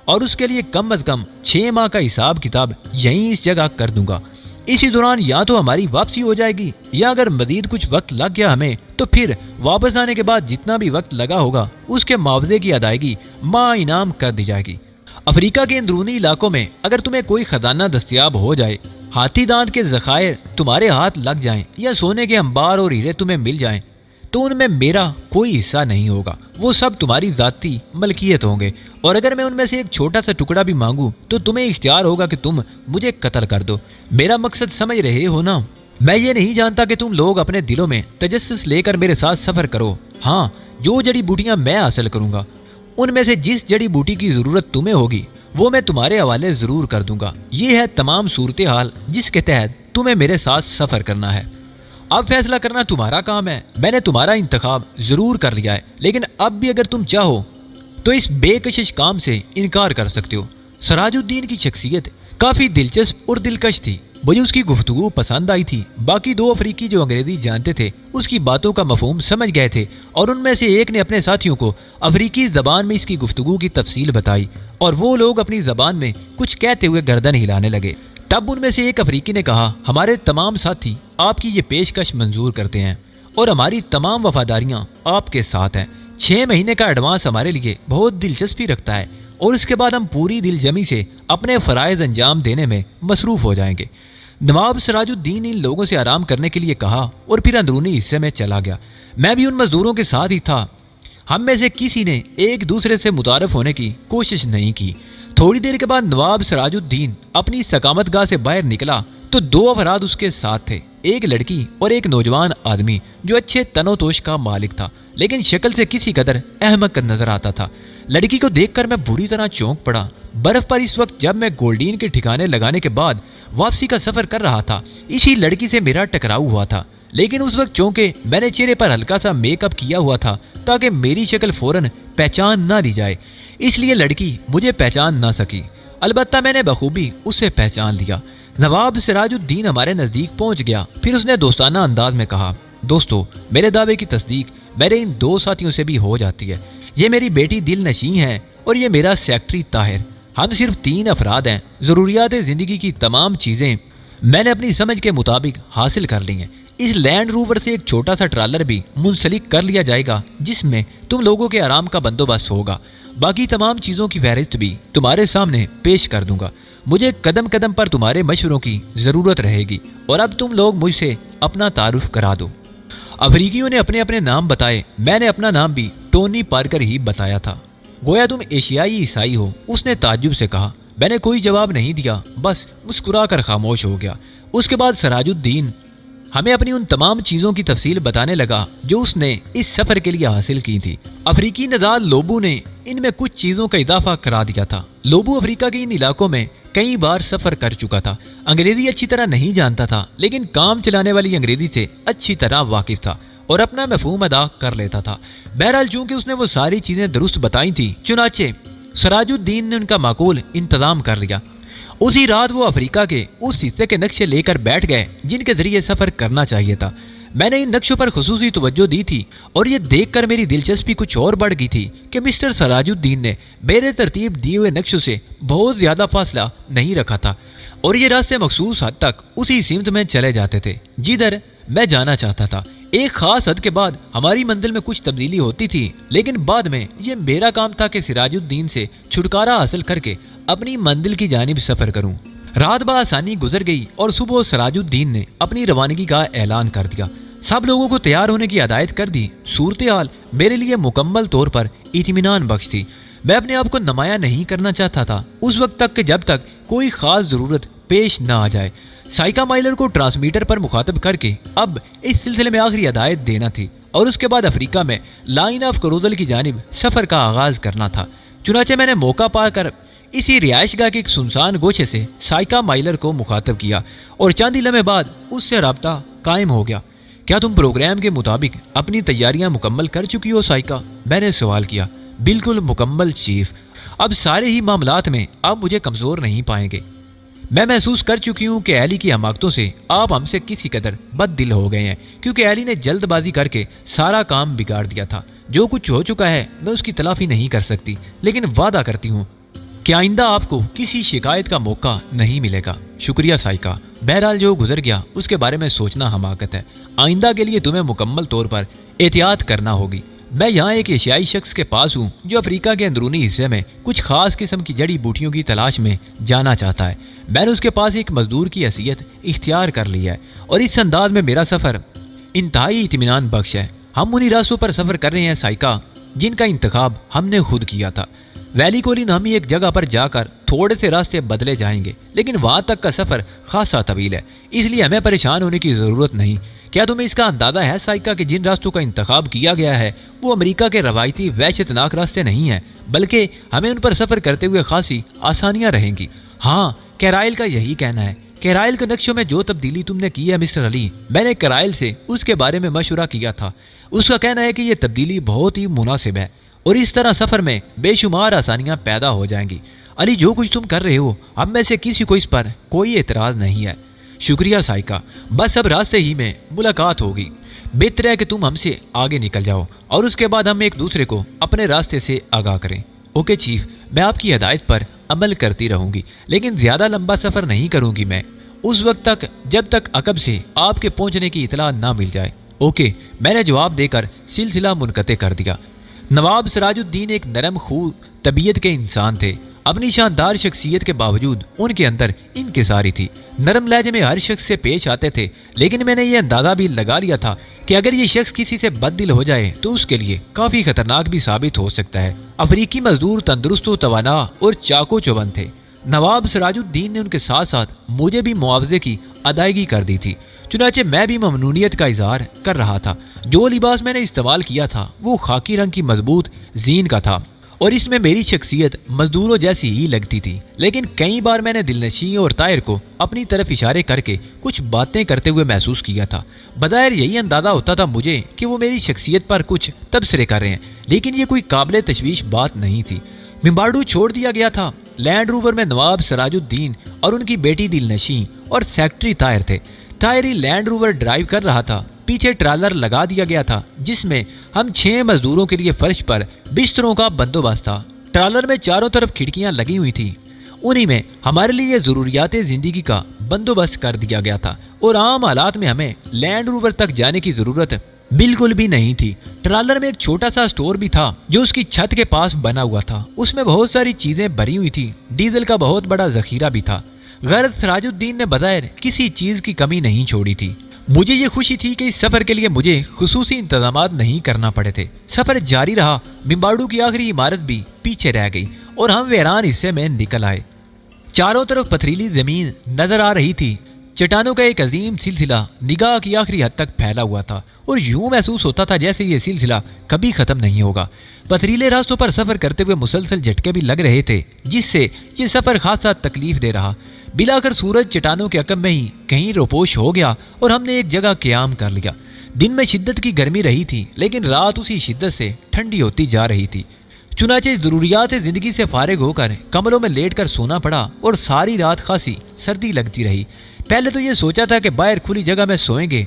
और उसके लिए कम अज कम 6 माह का हिसाब किताब यहीं इस जगह कर दूंगा। इसी दौरान या तो हमारी वापसी हो जाएगी, या अगर मजीद कुछ वक्त लग गया हमें, तो फिर वापस आने के बाद जितना भी वक्त लगा होगा उसके मुआवजे की अदायगी मां इनाम कर दी जाएगी। अफ्रीका के अंदरूनी इलाकों में अगर तुम्हें कोई खजाना दस्तियाब हो जाए, हाथी दांत के जखायर तुम्हारे हाथ लग जाएं, या सोने के अंबार और हीरे तुम्हें मिल जाएं, तो उनमें मेरा कोई हिस्सा नहीं होगा। वो सब तुम्हारी जाती मलकियत होंगे, और अगर मैं उनमें से एक छोटा सा टुकड़ा भी मांगू तो तुम्हें इख्तियार होगा कि तुम मुझे कत्ल कर दो। मेरा मकसद समझ रहे हो ना? मैं ये नहीं जानता कि तुम लोग अपने दिलों में तजस्सुस लेकर मेरे साथ सफर करो। हाँ, जो जड़ी बूटियां मैं हासिल करूंगा, उनमें से जिस जड़ी बूटी की जरूरत तुम्हें होगी वो मैं तुम्हारे हवाले जरूर कर दूंगा। ये है तमाम सूरत हाल जिसके तहत तुम्हें मेरे साथ सफर करना है। अब फैसला करना तुम्हारा काम है। मैंने तुम्हारा इंतखाब जरूर कर लिया है, लेकिन अब भी अगर तुम चाहो तो इस बेकशिश काम से इनकार कर सकते हो। सराजुद्दीन की शख्सियत काफी दिलचस्प और दिलकश थी। मुझे उसकी गुफ्तगू पसंद आई थी। बाकी 2 अफ्रीकी जो अंग्रेजी जानते थे उसकी बातों का मफहूम समझ गए थे, और उनमें से एक ने अपने साथियों को अफ्रीकी जबान में इसकी गुफ्तगू की तफसील बताई, और वो लोग अपनी जबान में कुछ कहते हुए गर्दन हिलाने लगे। तब उनमें से एक अफ्रीकी ने कहा, हमारे तमाम साथी आपकी ये पेशकश मंजूर करते हैं और हमारी तमाम वफादारियां आपके साथ हैं। 6 महीने का एडवांस हमारे लिए बहुत दिलचस्पी रखता है, और इसके बाद हम पूरी दिलजमी से अपने फ़राइज़ अंजाम देने में मसरूफ़ हो जाएंगे। नवाब सराजुद्दीन इन लोगों से आराम करने के लिए कहा और फिर अंदरूनी हिस्से में चला गया। मैं भी उन मजदूरों के साथ ही था। हम में से किसी ने एक दूसरे से मुतारफ होने की कोशिश नहीं की। थोड़ी देर के बाद नवाब सराजुद्दीन अपनी सकामत गाह से बाहर निकला तो 2 अफराद उसके साथ थे, एक लड़की और एक नौजवान आदमी जो अच्छे तनोतोश का मालिक था, लेकिन शक्ल से किसी कदर अहमक नजर आता था। लड़की को देखकर मैं बुरी तरह चौंक पड़ा। बर्फ पर इस वक्त जब मैं गोल्डीन के ठिकाने लगाने के बाद वापसी का सफर कर रहा था, इसी लड़की से मेरा टकराव हुआ था, लेकिन उस वक्त चौंके मैंने चेहरे पर हल्का सा मेकअप किया हुआ था ताकि मेरी शक्ल फौरन पहचान ना ली जाए, इसलिए लड़की मुझे पहचान ना सकी। अलबत्ता मैंने बखूबी उसे पहचान लिया। नवाब सिराजुद्दीन हमारे नजदीक पहुंच गया। फिर उसने दोस्ताना अंदाज में कहा, दोस्तों, मेरे दावे की तस्दीक मेरे इन 2 साथियों से भी हो जाती है। ये मेरी बेटी दिल नशीं है और ये मेरा सेक्रेटरी ताहिर। हम सिर्फ 3 अफराद हैं। जरूरियात जिंदगी की तमाम चीजें मैंने अपनी समझ के मुताबिक हासिल कर ली हैं। इस लैंड रोवर से एक छोटा सा ट्रालर भी मुंसलिक कर लिया जाएगा जिसमें तुम लोगों के आराम का बंदोबस्त होगा। बाकी तमाम चीजों की फहरिस्त भी तुम्हारे सामने पेश कर दूंगा। मुझे कदम कदम पर तुम्हारे मशवरों की जरूरत रहेगी, और अब तुम लोग मुझसे अपना तारुफ करा दो। अफ्रीकियों ने अपने अपने नाम बताए। मैंने अपना नाम भी टोनी पार्कर ही बताया था। गोया तुम एशियाई ईसाई हो, उसने ताज्जुब से कहा। मैंने कोई जवाब नहीं दिया, बस मुस्कुरा कर खामोश हो गया। उसके बाद सराजुद्दीन हमें अपनी उन तमाम चीजों की तफसील बताने लगा जो उसने इस सफर के लिए हासिल की थी। अफ्रीकी नदाल लोबू ने इनमें कुछ चीजों का इजाफा करा दिया था। लोबू अफ्रीका के इन इलाकों में कई बार सफर कर चुका था। अंग्रेजी अच्छी तरह नहीं जानता था, लेकिन काम चलाने वाली अंग्रेजी से अच्छी तरह वाकिफ था और अपना मफहूम अदा कर लेता था। बहरहाल चूंकि उसने वो सारी चीजें दुरुस्त बताई थी, चुनाचे सराजुद्दीन ने उनका माकूल इंतजाम कर लिया। उसी रात वो अफ्रीका के उस हिस्से के नक्शे लेकर बैठ गए जिनके जरिए सफर करना चाहिए था। मैंने इन नक्शों पर खुसूसी तवज्जो दी थी और ये देखकर मेरी दिलचस्पी कुछ और बढ़ गई थी कि मिस्टर सराजुद्दीन ने मेरे तरतीब दिए हुए नक्शों से बहुत ज्यादा फासला नहीं रखा था और ये रास्ते मखसूस हद तक उसी सीमत में चले जाते थे जिधर मैं जाना चाहता था। एक खास हद के बाद हमारी मंजिल में कुछ तब्दीली होती थी, लेकिन बाद में ये मेरा काम था कि सिराजुद्दीन से छुटकारा हासिल करके अपनी मंजिल की जानिब सफर करूं। रात बआसानी गुजर गई और सुबह सराजुद्दीन ने अपनी रवानगी का ऐलान कर दिया। सब लोगों को तैयार होने की हिदायत कर दी। सूरत हाल मेरे लिए मुकम्मल तौर पर इत्मीनान बख्श थी। मैं अपने आप को नुमाया नहीं करना चाहता था उस वक्त तक कि जब तक कोई खास जरूरत पेश न आ जाए। साइका माइलर को ट्रांसमीटर पर मुखातब करके अब इस सिलसिले में आखिरी हिदायत देना थी और उसके बाद अफ्रीका में लाइन ऑफ करोदल की जानिब सफर का आगाज करना था। चुनाचे मैंने मौका पाकर इसी रिहायशगाह के एक सुनसान गोशे से साइका माइलर को मुखातब किया और चंद ही लम्हे बाद उससे राब्ता कायम हो गया। क्या तुम प्रोग्राम के मुताबिक अपनी तैयारियां मुकम्मल कर चुकी हो साइका? मैंने सवाल किया। बिल्कुल मुकम्मल चीफ, अब सारे ही मामलात में आप मुझे कमजोर नहीं पाएंगे। मैं महसूस कर चुकी हूँ कि एली की हमाकतों से आप हमसे किसी कदर बददिल हो गए हैं, क्योंकि एली ने जल्दबाजी करके सारा काम बिगाड़ दिया था। जो कुछ हो चुका है मैं उसकी तलाफी नहीं कर सकती, लेकिन वादा करती हूँ कि आइंदा आपको किसी शिकायत का मौका नहीं मिलेगा। शुक्रिया साइका, बहरहाल जो गुजर गया उसके बारे में सोचना हमाकत है। आइंदा के लिए तुम्हें मुकम्मल तौर पर एहतियात करना होगी। मैं यहाँ एक एशियाई शख्स के पास हूँ जो अफ्रीका के अंदरूनी हिस्से में कुछ खास किस्म की जड़ी बूटियों की तलाश में जाना चाहता है। मैंने उसके पास एक मजदूर की हैसियत इख्तियार कर ली है और इस अंदाज में मेरा सफ़र इंतहाई इत्मीनान बख्श है। हम उन्हीं रास्तों पर सफ़र कर रहे हैं साइका, जिनका इंतखाब हमने खुद किया था। वैली कोली नामी एक जगह पर जाकर थोड़े से रास्ते बदले जाएंगे, लेकिन वहां तक का सफर खासा तवील है, इसलिए हमें परेशान होने की जरूरत नहीं। क्या तुम्हें इसका अंदाजा है साइका कि जिन रास्तों का इंतखाब किया गया है वो अमेरिका के रवायती वहशतनाक रास्ते नहीं हैं, बल्कि हमें उन पर सफर करते हुए खासी आसानियां रहेंगी। हाँ, कैराइल का यही कहना है। कैराइल के नक्शों में जो तब्दीली तुमने की है मिस्टर अली, मैंने कैराइल से उसके बारे में मशवरा किया था। उसका कहना है कि यह तब्दीली बहुत ही मुनासिब है और इस तरह सफर में बेशुमार आसानियां पैदा हो जाएंगी। अली, जो कुछ तुम कर रहे हो, हम में से किसी को इस पर कोई एतराज नहीं है। शुक्रिया साइका, बस अब रास्ते ही में मुलाकात होगी। बेहतर है कि तुम हमसे आगे निकल जाओ और उसके बाद हम एक दूसरे को अपने रास्ते से आगाह करें। ओके चीफ, मैं आपकी हिदायत पर अमल करती रहूंगी, लेकिन ज्यादा लंबा सफर नहीं करूंगी मैं, उस वक्त तक जब तक अकब से आपके पहुंचने की इतला ना मिल जाए। ओके, मैंने जवाब देकर सिलसिला मुनक़ते कर दिया। नवाब सिराजुद्दीन एक नरम खू तबीयत के इंसान थे। अपनी शानदार शख्सियत के बावजूद उनके अंदर इनकिसारी थी। नरम लहजे में हर शख्स से पेश आते थे, लेकिन मैंने ये अंदाजा भी लगा लिया था कि अगर ये शख्स किसी से बददिल हो जाए तो उसके लिए काफी खतरनाक भी साबित हो सकता है। अफ्रीकी मजदूर तंदुरुस्त व तवाना और चाको चौबंद थे। नवाब सिराजुद्दीन ने उनके साथ साथ मुझे भी मुआवजे की अदायगी कर दी थी। चुनाचे मैं भी ममनूनियत का इजहार कर रहा था। जो लिबास मैंने इस्तेमाल किया था वो खाकी रंग की मजबूत जीन का था और इसमें मेरी शख्सियत मजदूरों जैसी ही लगती थी, लेकिन कई बार मैंने दिलनशी और ताहिर को अपनी तरफ इशारे करके कुछ बातें करते हुए महसूस किया था। बज़ाहिर यही अंदाजा होता था मुझे कि वो मेरी शख्सियत पर कुछ तबसरे कर रहे हैं, लेकिन ये कोई काबिल तशवीश बात नहीं थी। मिम्बाडू छोड़ दिया गया था। लैंड रोवर में नवाब सिराजुद्दीन और उनकी बेटी दिलनशी और सेक्रेटरी ताहिर थे। ताहिर ही लैंड रोवर ड्राइव कर रहा था। पीछे ट्रालर लगा दिया गया था जिसमें हम 6 मजदूरों के लिए फर्श पर बिस्तरों का बंदोबस्त था। ट्रालर में चारों तरफ खिड़कियां लगी हुई थी। उन्हीं में हमारे लिए जरूरियात जिंदगी का बंदोबस्त कर दिया गया था और आम हालात में हमें लैंड रोवर तक जाने की जरूरत बिल्कुल भी नहीं थी। ट्रालर में एक छोटा सा स्टोर भी था जो उसकी छत के पास बना हुआ था। उसमें बहुत सारी चीजें भरी हुई थी। डीजल का बहुत बड़ा जखीरा भी था। गैरत सिराजुद्दीन ने बज़ाहिर किसी चीज की कमी नहीं छोड़ी थी। मुझे ये खुशी थी कि इस सफर के लिए मुझे खुसूसी इंतजामात नहीं करना पड़े थे। सफर जारी रहा। मिम्बाडू की आखिरी इमारत भी पीछे रह गई और हम वीरान हिस्से में निकल आए। चारों तरफ पथरीली जमीन नजर आ रही थी। चट्टानों का एक अजीम सिलसिला निगाह की आखिरी हद तक फैला हुआ था और यूं महसूस होता था जैसे ये सिलसिला कभी खत्म नहीं होगा। पथरीले रास्तों पर सफर करते हुए मुसलसल झटके भी लग रहे थे, जिससे ये सफर खासा तकलीफ दे रहा। बिलाकर सूरज चट्टानों के अकब में ही कहीं रोपोश हो गया और हमने एक जगह क़याम कर लिया। दिन में शिद्दत की गर्मी रही थी, लेकिन रात उसी शिद्दत से ठंडी होती जा रही थी। चुनाचे जरूरियात जिंदगी से फारिग होकर कमलों में लेटकर सोना पड़ा और सारी रात खासी सर्दी लगती रही। पहले तो ये सोचा था कि बाहर खुली जगह में सोएंगे,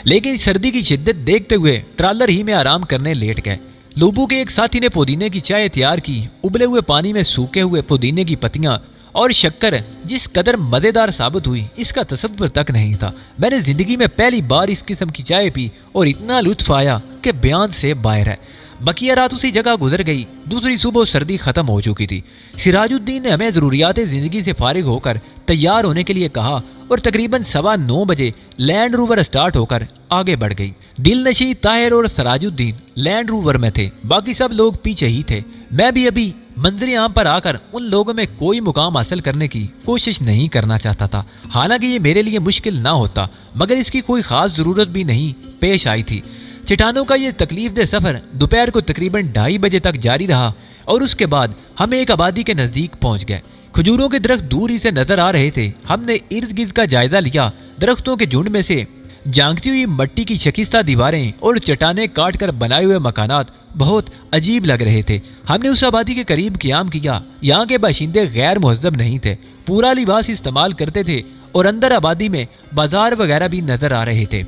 लेकिन सर्दी की शिद्दत देखते हुए ट्रालर ही में आराम करने लेट गए। लोबू के एक साथी ने पुदीने की चाय तैयार की। उबले हुए पानी में सूखे हुए पुदीने की पत्तियां और शक्कर जिस कदर मजेदार साबित हुई इसका तसव्वुर तक नहीं था। मैंने जिंदगी में पहली बार इस किस्म की चाय पी और इतना लुत्फ आया कि बयान से बाहर है। बकिया रात उसी जगह गुजर गई। दूसरी सुबह सर्दी खत्म हो चुकी थी। सिराजुद्दीन ने हमें जरूरियात जिंदगी से फारिग होकर तैयार होने के लिए कहा और तकरीबन 9:15 बजे लैंड रोवर स्टार्ट होकर आगे बढ़ गई। दिलनशी, ताहिर और सिराजुद्दीन लैंड रोवर में थे, बाकी सब लोग पीछे ही थे। मैं भी अभी मंजर आम पर आकर उन लोगों में कोई मुकाम हासिल करने की कोशिश नहीं करना चाहता था। हालांकि ये मेरे लिए मुश्किल ना होता, मगर इसकी कोई खास जरूरत भी नहीं पेश आई थी। चट्टानों का ये तकलीफदेह सफर दोपहर को तकरीबन 2:30 बजे तक जारी रहा और उसके बाद हम एक आबादी के नजदीक पहुंच गए। खजूरों के दरख्त दूर ही से नजर आ रहे थे। हमने इर्द गिर्द का जायजा लिया। दरख्तों के झुंड में से झांकती हुई मिट्टी की शकिस्ता दीवारें और चट्टानें काट कर बनाए हुए मकानात बहुत अजीब लग रहे थे। हमने उस आबादी के करीब क़याम किया। यहाँ के बाशिंदे गैर मुहज़्ज़ब नहीं थे, पूरा लिबास इस्तेमाल करते थे और अंदर आबादी में बाजार वगैरह भी नजर आ रहे थे।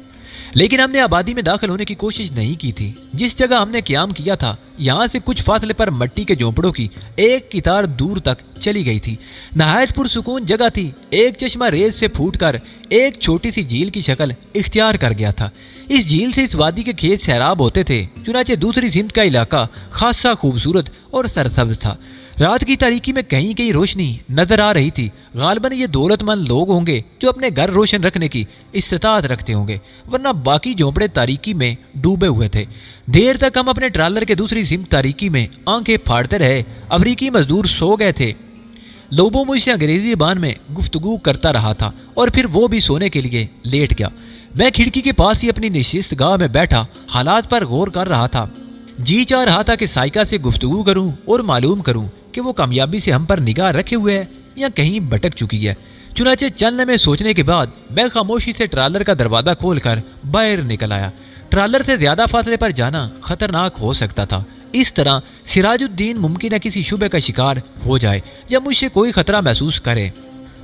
लेकिन हमने आबादी में दाखिल होने की कोशिश नहीं की थी। जिस जगह हमने क़याम किया था यहाँ से कुछ फासले पर मिट्टी के झोंपड़ों की एक कितार दूर तक चली गई थी। नहायत पुरसुकून जगह थी। एक चश्मा रेत से फूटकर एक छोटी सी झील की शक्ल इख्तियार कर गया था। इस झील से इस वादी के खेत सैराब होते थे। चुनाचे दूसरी सिमत का इलाका खासा खूबसूरत और सरसब्ज था। रात की तारीकी में कहीं कहीं रोशनी नजर आ रही थी। गालबन ये दौलतमंद लोग होंगे जो अपने घर रोशन रखने की इस्तात रखते होंगे, वरना बाकी झोंपड़े तारीकी में डूबे हुए थे। देर तक हम अपने ट्रालर के दूसरी सिमत तारीकी में आंखें फाड़ते रहे। अफ्रीकी मजदूर सो गए थे। लोबो मुझसे अंग्रेजी ज़बान में गुफ्तगू करता रहा था और फिर वो भी सोने के लिए लेट गया। मैं खिड़की के पास ही अपनी नशिस्तगाह में बैठा हालात पर गौर कर रहा था। जी चाह रहा था कि साइका से गुफ्तगू करूं और मालूम करूं कि वो कामयाबी से हम पर निगाह रखे हुए है या कहीं भटक चुकी है। चुनाचे चंद लम्हे सोचने के बाद मैं खामोशी से ट्रालर का दरवाजा खोलकर बाहर निकल आया। ट्रालर से ज्यादा फासले पर जाना खतरनाक हो सकता था। इस तरह सिराजुद्दीन मुमकिन है किसी शुबे का शिकार हो जाए या मुझसे कोई खतरा महसूस करे।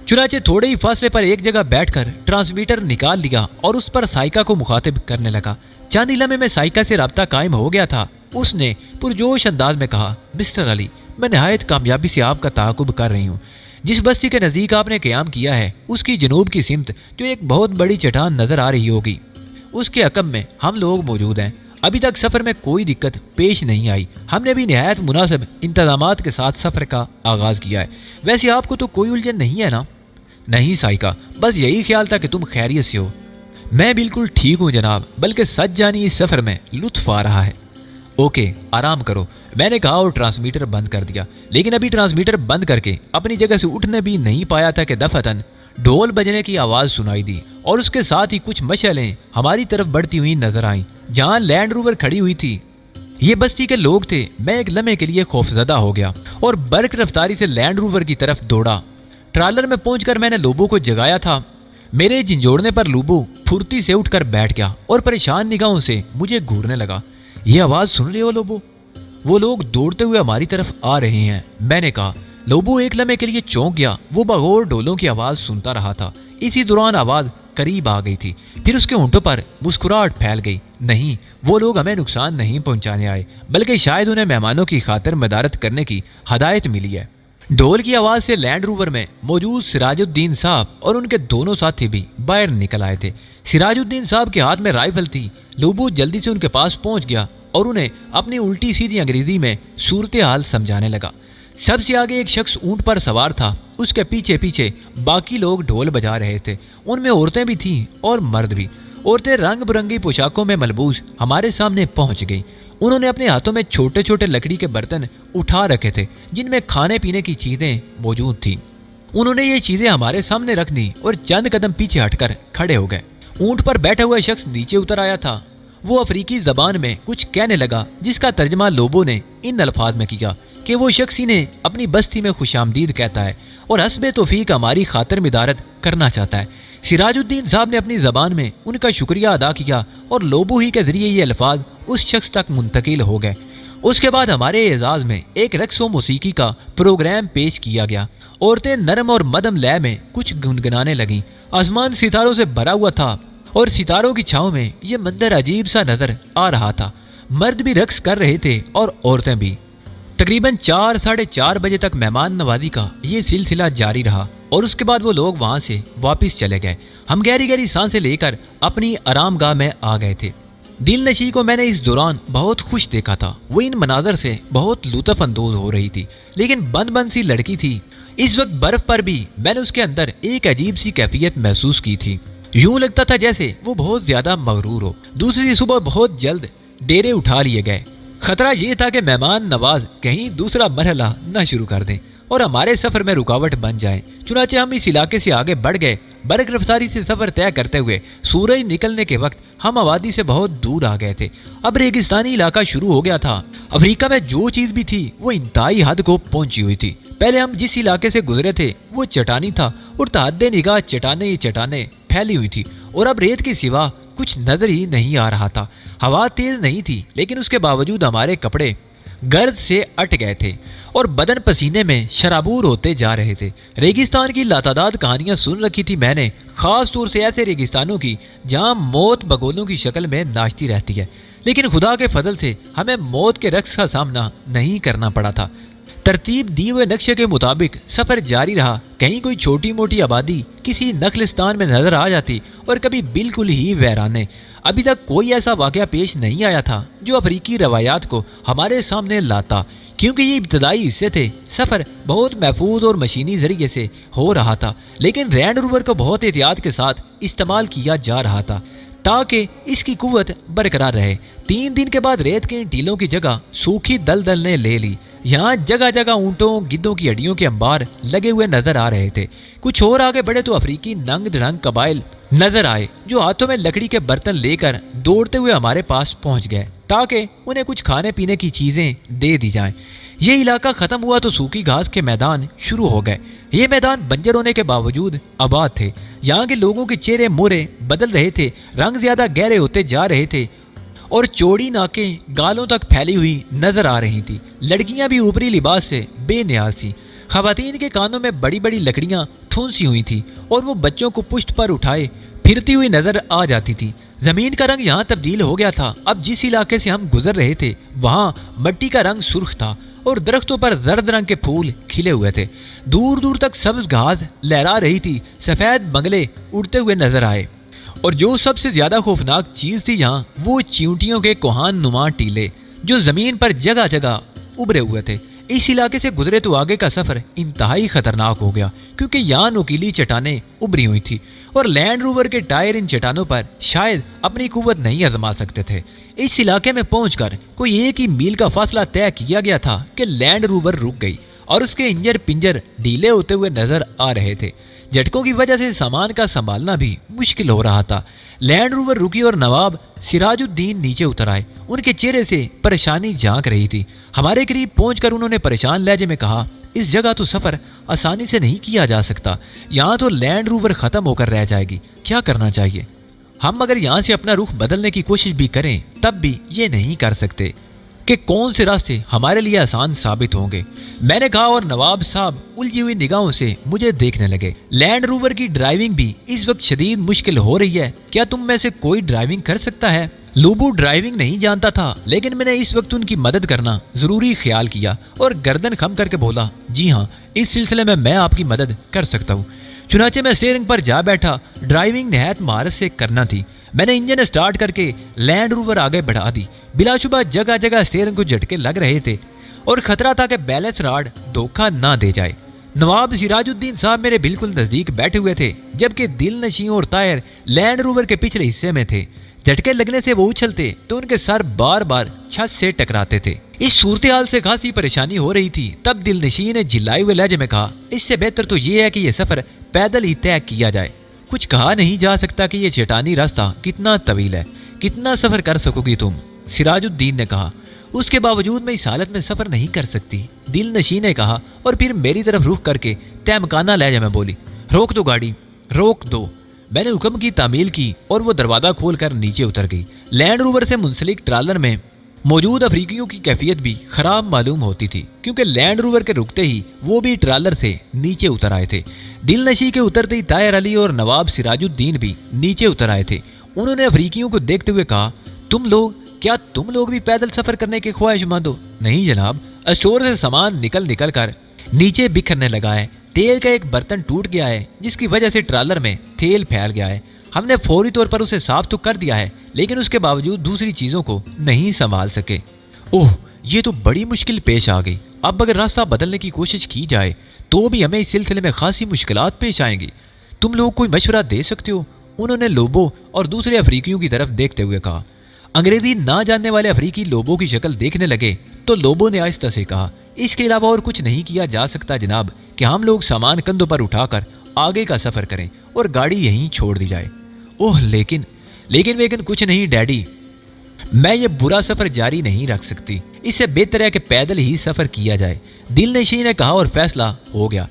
चुनाचे थोड़े ही फासले पर एक जगह बैठकर ट्रांसमीटर निकाल लिया और उस पर साइका को मुखातिब करने लगा। चंद ही लम्हे में साइका से राब्ता कायम हो गया था। उसने पुरजोश अंदाज में कहा, मिस्टर अली, मैं नहायत कामयाबी से आपका ताकुब कर रही हूँ। जिस बस्ती के नज़दीक आपने क़याम किया है उसकी जनूब की सिमत जो एक बहुत बड़ी चट्टान नजर आ रही होगी, उसके अकब में हम लोग मौजूद हैं। अभी तक सफ़र में कोई दिक्कत पेश नहीं आई। हमने भी नहायत मुनासिब इंतजामात के साथ सफ़र का आगाज़ किया है। वैसे आपको तो कोई उलझन नहीं है ना? नहीं साइका, बस यही ख्याल था कि तुम खैरियत से हो। मैं बिल्कुल ठीक हूँ जनाब, बल्कि सच जानी इस सफ़र में लुत्फ़ आ रहा है। ओके, आराम करो, मैंने कहा और ट्रांसमीटर बंद कर दिया। लेकिन अभी ट्रांसमीटर बंद करके अपनी जगह से उठने भी नहीं पाया था कि दफतन ढोल बजने की आवाज़ सुनाई दी और उसके साथ ही कुछ मशलें हमारी तरफ बढ़ती हुई नजर आईं। जहां लैंड रोवर खड़ी हुई थी ये बस्ती के लोग थे। मैं एक लम्हे के लिए खौफजदा हो गया और बर्क रफ्तारी से लैंड रोवर की तरफ दौड़ा। ट्रालर में पहुंचकर मैंने लोबो को जगाया था। मेरे झिंझोड़ने पर लोबो फुर्ती से उठकर बैठ गया और परेशान निगाहों से मुझे घूरने लगा। ये आवाज़ सुन रहे हो लोबो? वो लोग दौड़ते हुए हमारी तरफ आ रहे हैं, मैंने कहा। लोबो एक लम्हे के लिए चौंक गया। वो बगौर ढोलों की आवाज़ सुनता रहा था। इसी दौरान आवाज़ करीब आ गई थी। फिर उसके होंठों पर मुस्कुराहट फैल गई। नहीं, वो लोग हमें नुकसान नहीं पहुंचाने आए, बल्कि शायद उन्हें मेहमानों की खातिर मदारत करने की हदायत मिली है। ढोल की आवाज़ से लैंड रोवर में मौजूद सिराजुद्दीन साहब और उनके दोनों साथी भी बाहर निकल आए थे। सिराजुद्दीन साहब के हाथ में राइफल थी। लोबो जल्दी से उनके पास पहुंच गया और उन्हें अपनी उल्टी सीधी अंग्रेजी में सूरत हाल समझाने लगा। सबसे आगे एक शख्स ऊंट पर सवार था। उसके पीछे पीछे बाकी लोग ढोल बजा रहे थे। उनमें औरतें भी थीं और मर्द भी। औरतें रंग बिरंगी पोशाकों में मलबूस हमारे सामने पहुंच गईं। उन्होंने अपने हाथों में छोटे छोटे लकड़ी के बर्तन उठा रखे थे जिनमें खाने पीने की चीजें मौजूद थीं। उन्होंने ये चीजें हमारे सामने रख दी और चंद कदम पीछे हटकर खड़े हो गए। ऊंट पर बैठा हुआ शख्स नीचे उतर आया था। वो अफ्रीकी जबान में कुछ कहने लगा जिसका तर्जमा लोबो ने इन अल्फाज में किया कि वो शख्स इन्हें अपनी बस्ती में खुशामदीद कहता है और हस्बे तौफीक हमारी खातिर मिदारत करना चाहता है। सिराजुद्दीन साहब ने अपनी जबान में उनका शुक्रिया अदा किया और लोबो ही के जरिए ये अल्फाज उस शख्स तक मुंतकिल हो गए। उसके बाद हमारे एजाज में एक रक्स व मौसीकी का प्रोग्राम पेश किया गया। औरतें नरम और मदम लय में कुछ गुनगुनाने लगीं। आसमान सितारों से भरा हुआ था और सितारों की छांव में यह मंजर अजीब सा नजर आ रहा था। मर्द भी रक्स कर रहे थे और औरतें भी। तकरीबन 4 साढ़े 4 बजे तक मेहमान नवाजी का ये सिलसिला जारी रहा और उसके बाद वो लोग वहां से वापस चले गए। हम गहरी गहरी सांसें लेकर अपनी आरामगाह में आ गए थे। दिल नशी को मैंने इस दौरान बहुत खुश देखा था। वो इन मनाजर से बहुत लुत्फ अंदोज हो रही थी, लेकिन बंद बंद सी लड़की थी। इस वक्त बर्फ पर भी मैंने उसके अंदर एक अजीब सी कैफियत महसूस की थी। यूं लगता था जैसे वो बहुत ज्यादा मगरूर हो। दूसरी सुबह बहुत जल्द डेरे उठा लिए गए। खतरा ये था कि मेहमान नवाज कहीं दूसरा मरहला न शुरू कर दें और हमारे सफर में रुकावट बन जाए। चुनाचे हम इस इलाके से आगे बढ़ गए। बरक रफ्तारी से सफर तय करते हुए सूरज निकलने के वक्त हम आबादी से बहुत दूर आ गए थे। अब रेगिस्तानी इलाका शुरू हो गया था। अफ्रीका में जो चीज भी थी वो इंतहाई हद को पहुंची हुई थी। पहले हम जिस इलाके से गुजरे थे वो चटानी था और तहद्दे निगाह चटाने ही चटाने फैली हुई थी और अब रेत के सिवा कुछ नजर ही नहीं आ रहा था। हवा तेज नहीं थी लेकिन उसके बावजूद हमारे कपड़े गर्द से अट गए थे और बदन पसीने में शराबूर होते जा रहे थे। रेगिस्तान की लातादाद कहानियां सुन रखी थी मैंने, खास तौर से ऐसे रेगिस्तानों की जहां मौत बगोलों की शक्ल में नाचती रहती है, लेकिन खुदा के फजल से हमें मौत के रक्स का सामना नहीं करना पड़ा था। तरतीब दिए हुए नक्शे के मुताबिक सफर जारी रहा। कहीं कोई छोटी मोटी आबादी किसी नखलिस्तान में नजर आ जाती और कभी बिल्कुल ही वैराने। अभी तक कोई ऐसा वाकया पेश नहीं आया था जो अफ्रीकी रवायात को हमारे सामने लाता, क्योंकि ये इब्तदाई हिस्से थे। सफर बहुत महफूज और मशीनी जरिए से हो रहा था, लेकिन लैंड रोवर को बहुत एहतियात के साथ इस्तेमाल किया जा रहा था ताकि इसकी कुव्वत बरकरार रहे। 3 दिन के बाद रेत के इन टीलों की जगह सूखी दलदल ने ले ली। यहाँ जगह जगह ऊंटों गिद्धों की हड्डियों के अंबार लगे हुए नजर आ रहे थे। कुछ और आगे बढ़े तो अफ्रीकी नंग धड़ंग कबाइल नजर आए जो हाथों में लकड़ी के बर्तन लेकर दौड़ते हुए हमारे पास पहुंच गए ताकि उन्हें कुछ खाने पीने की चीजें दे दी जाएं। ये इलाका खत्म हुआ तो सूखी घास के मैदान शुरू हो गए। ये मैदान बंजर होने के बावजूद आबाद थे। यहाँ के लोगों के चेहरे मोहरे बदल रहे थे, रंग ज्यादा गहरे होते जा रहे थे और चौड़ी नाकें गालों तक फैली हुई नजर आ रही थी। लड़कियां भी ऊपरी लिबास से बेनियाज थी। खवातीन के कानों में बड़ी बड़ी लकड़ियां ठूंसी हुई थी और वो बच्चों को पुश्त पर उठाए फिरती हुई नजर आ जाती थी। जमीन का रंग यहाँ तब्दील हो गया था। अब जिस इलाके से हम गुजर रहे थे वहाँ मिट्टी का रंग सुर्ख था और दरख्तों पर जर्द रंग के फूल खिले हुए थे। दूर दूर तक सब्ज घास लहरा रही थी। सफेद बंगले उड़ते हुए नजर आए और जो सबसे ज्यादा खौफनाक चीज थी यहाँ वो चींटियों के कोहान नुमा टीले जो जमीन पर जगह जगह उभरे हुए थे। इस इलाके से गुजरे तो आगे का सफर इंतहाई खतरनाक हो गया, क्योंकि यहाँ नुकीली चट्टानें उभरी हुई थी और लैंड रोवर के टायर इन चट्टानों पर शायद अपनी कुव्वत नहीं आजमा सकते थे। इस इलाके में पहुंचकर कोई 1 ही मील का फासला तय किया गया था कि लैंड रोवर रुक गई और उसके इंजर पिंजर ढीले होते हुए नजर आ रहे थे। झटकों की वजह से सामान का संभालना भी मुश्किल हो रहा था। लैंड रोवर रुकी और नवाब सिराजुद्दीन नीचे उतर आए। उनके चेहरे से परेशानी झांक रही थी। हमारे करीब पहुंचकर उन्होंने परेशान लहजे में कहा, इस जगह तो सफर आसानी से नहीं किया जा सकता। यहाँ तो लैंड रोवर खत्म होकर रह जाएगी। क्या करना चाहिए? हम अगर यहाँ से अपना रुख बदलने की कोशिश भी करें तब भी ये नहीं कर सकते कि कौन से रास्ते हमारे लिए आसान साबित होंगे। मैंने कहा और नवाब साहब उलझी हुई निगाहों से मुझे देखने लगे। लैंड रोवर की ड्राइविंग भी इस वक्त शदीद मुश्किल हो रही है। क्या तुम में से कोई ड्राइविंग कर सकता है? लूबू ड्राइविंग नहीं जानता था, लेकिन मैंने इस वक्त उनकी मदद करना जरूरी ख्याल किया और गर्दन खम करके बोला, जी हाँ, इस सिलसिले में मैं आपकी मदद कर सकता हूँ। चुनाचे में स्टीयरिंग पर जा बैठा। ड्राइविंग निहायत महारत से करना थी। मैंने इंजन स्टार्ट करके लैंड रोवर आगे बढ़ा दी। बिलाशुबा जगह जगह स्टीयरिंग को झटके लग रहे थे और खतरा था कि बैलेंस रॉड धोखा ना दे जाए। नवाब सिराजुद्दीन साहब मेरे बिल्कुल नजदीक बैठे हुए थे, जबकि दिलनशीं और तायर लैंड रोवर के पिछले हिस्से में थे। झटके लगने से वो उछलते तो उनके सर बार बार छत से टकराते थे। इस सूरत हाल से खासी परेशानी हो रही थी। तब दिलनशीं ने जिल्लाए हुए लहजे में कहा, इससे बेहतर तो ये है कि यह सफर पैदल ही तय किया जाए। कुछ कहा नहीं जा सकता कि यह चट्टानी रास्ता कितना तवील है। कितना सफर कर सकोगी तुम? सिराजुद्दीन ने कहा। उसके बावजूद मैं इस हालत में सफर नहीं कर सकती, दिलनशीं ने कहा और फिर मेरी तरफ रुख करके तहमकाना लहजे में बोली, रोक दो गाड़ी, रोक दो। मैंने हुक्म की तामील की और वो दरवाजा खोलकर नीचे उतर गई। लैंड रोवर से मुंसलिक ट्रालर में मौजूद अफ्रीकियों की कैफियत भी खराब मालूम होती थी, क्योंकि लैंड रोवर के रुकते ही वो भी ट्रालर से नीचे उतर आए थे। दिलनशीं के उतरते ही तायर अली और नवाब सिराजुद्दीन भी नीचे उतर आए थे। उन्होंने अफ्रीकियों को देखते हुए कहा, क्या तुम लोग भी पैदल सफर करने के ख्वाहिशमंद हो? नहीं जनाब। स्टोर से सामान निकल निकल कर नीचे बिखरने लगा है। तेल का एक बर्तन टूट गया है, जिसकी वजह से ट्रालर में तेल फैल गया है। हमने फौरी तौर पर उसे साफ तो कर दिया है, लेकिन उसके बावजूद दूसरी चीजों को नहीं संभाल सके। ओह, ये तो बड़ी मुश्किल पेश आ गई। अब अगर रास्ता बदलने की कोशिश की जाए तो भी हमें इस सिलसिले में खासी मुश्किलात पेश आएंगी। तुम लोग कोई मशवरा दे सकते हो? उन्होंने लोबो और दूसरे अफ्रीकियों की तरफ देखते हुए कहा। अंग्रेजी ना जानने वाले अफ्रीकी लोबो की शक्ल देखने लगे तो लोबो ने आहिस्ता से कहा, इसके अलावा और कुछ नहीं किया जा सकता जनाब, कि हम लोग सामान कंधों पर उठाकर आगे का सफर करें और गाड़ी यहीं छोड़ दी जाए। ओह लेकिन कुछ नहीं डैडी, मैं ये बुरा सफर जारी नहीं रख सकती। इससे बेहतर है कि पैदल ही सफर किया जाए, दिलनशी ने कहा और फैसला हो गया।